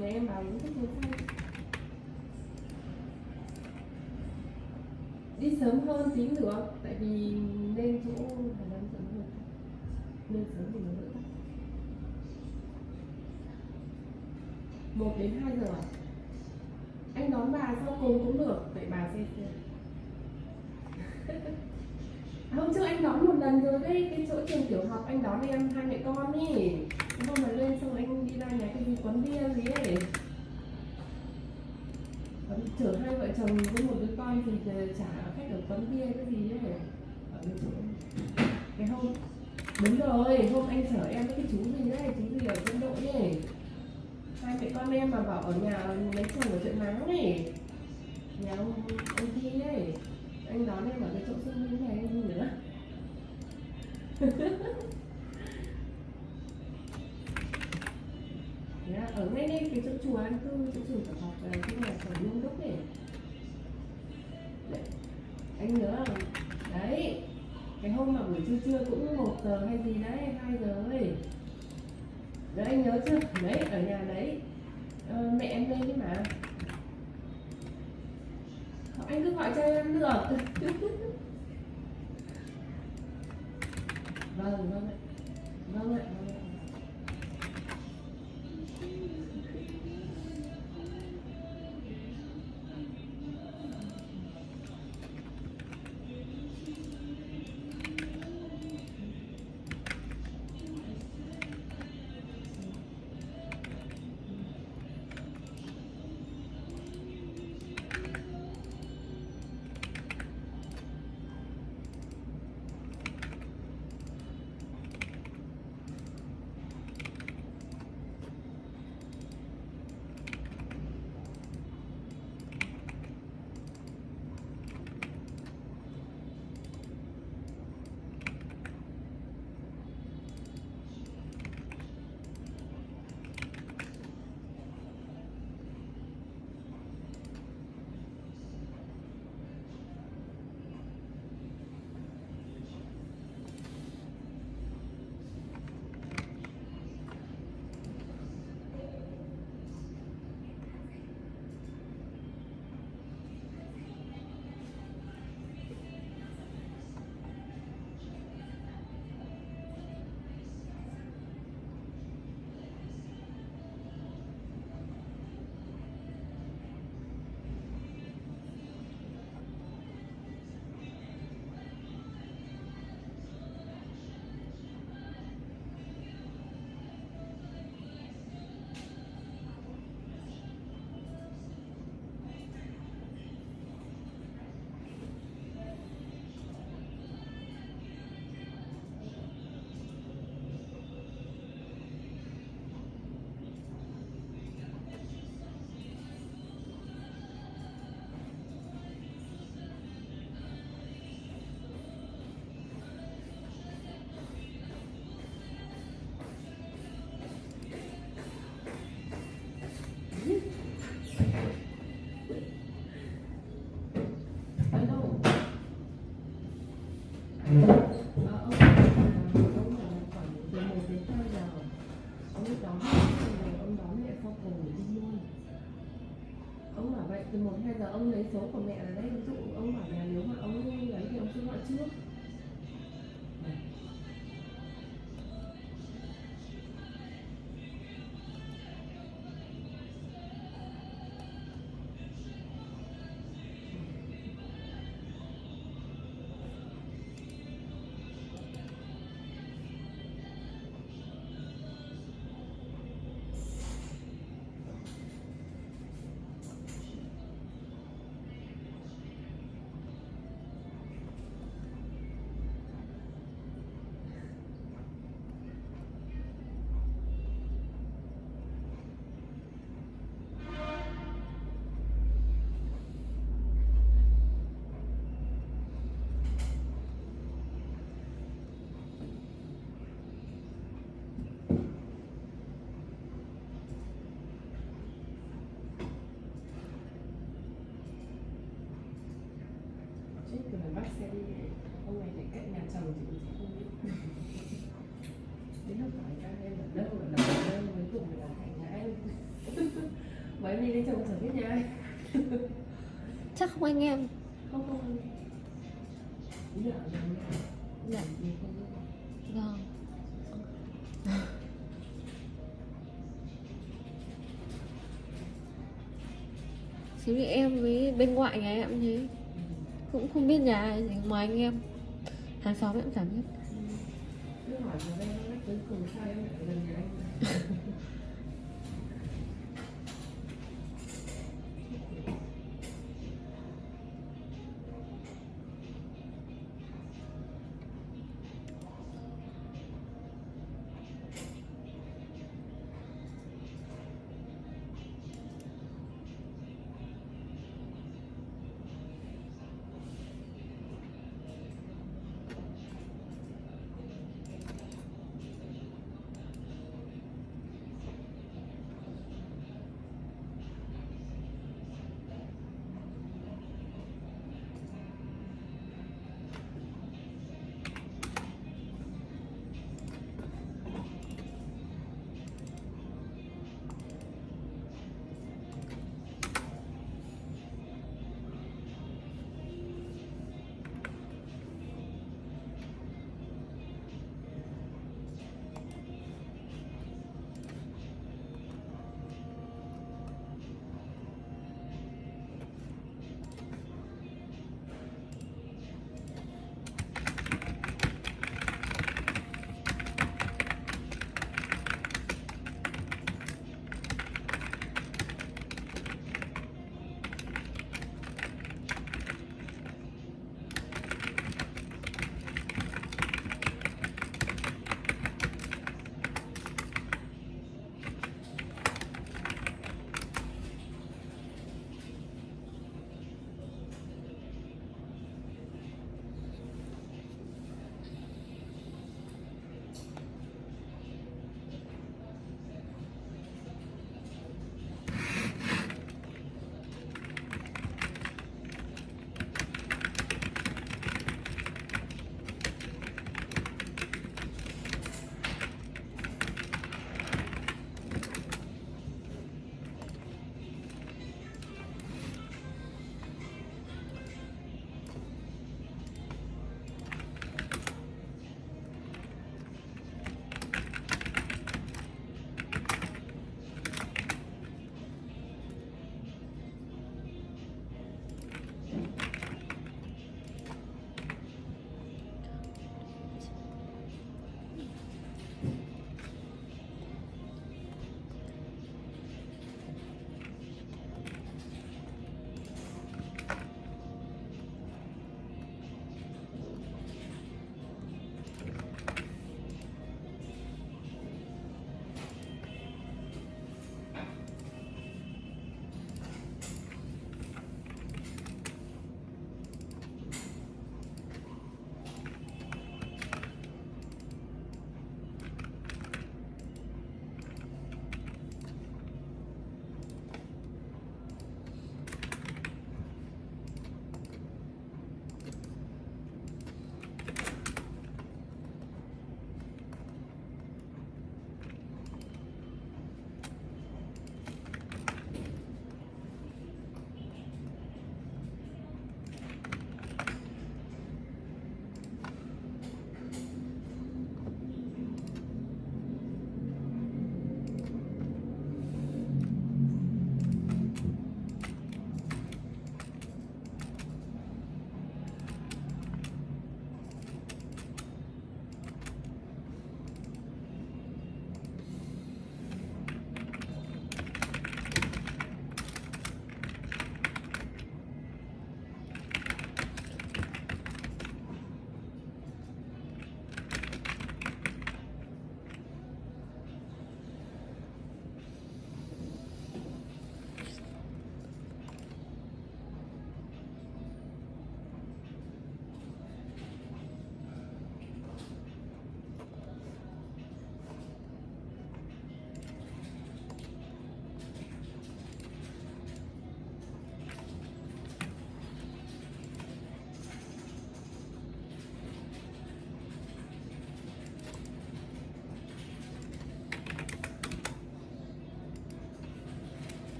nhà em bảo cũng thích trồng xanh. Đi sớm hơn tí được, tại vì lên chỗ Hà Nam sớm hơn. Lên sớm thì nó đỡ tắc. 1 đến 2 giờ à? Anh đón bà sau cùng cũng được, vậy bà xe xe. Hôm trước anh đón một lần rồi đấy, cái chỗ trường tiểu học anh đón em hai mẹ con ý. Hôm mà lên xong anh đi ra nhà cái gì quán bia gì ấy. Chở hai vợ chồng với một đứa con thì trả khách ở quán bia cái gì ấy. Ở cái chỗ cái hôm đúng rồi, hôm anh chở em với cái chú gì đấy, chú gì ở quân đội ấy. Hai mẹ con em mà bảo ở nhà lấy chồng ở chợ Nắng ấy, nhà ông Thi ấy, anh đón em ở cái chỗ Xuân Hương này em nữa. Ở ngay đây cái chỗ chùa An Cư, chỗ chùa Phật học là cái nhà thờ Nhung Đúc ấy. Đấy, anh nhớ là đấy, cái hôm mà buổi trưa trưa cũng 1 giờ hay gì đấy, 2 giờ ấy. Đấy anh nhớ chưa? Đấy ở nhà đấy, mẹ em lên đấy mà. Anh cứ gọi cho em được. Vâng, vâng ạ. Vâng ạ, vâng ạ. Từ 1-2 giờ ông lấy số của mẹ ở đây, ví dụ ông bảo là nếu mà ông lấy thì ông cứ gọi trước. Từ phải bắt xe đi, ông này lại cạnh nhà chồng chị không biết. Đến lúc hỏi ra em ở đâu cuối cùng là thành nhà anh. anh đi lấy chồng chẳng biết nhà ai. Chắc không anh em. Không. Ý là ở nhà. Dạ. Vì không biết. Vâng. Chứ vì em với bên ngoại nhà em thế, cũng không biết nhà ai gì ngoài anh em, hàng xóm em cũng chẳng biết. Cứ hỏi vào đây nó tới cùng sao em lại gần nhà anh.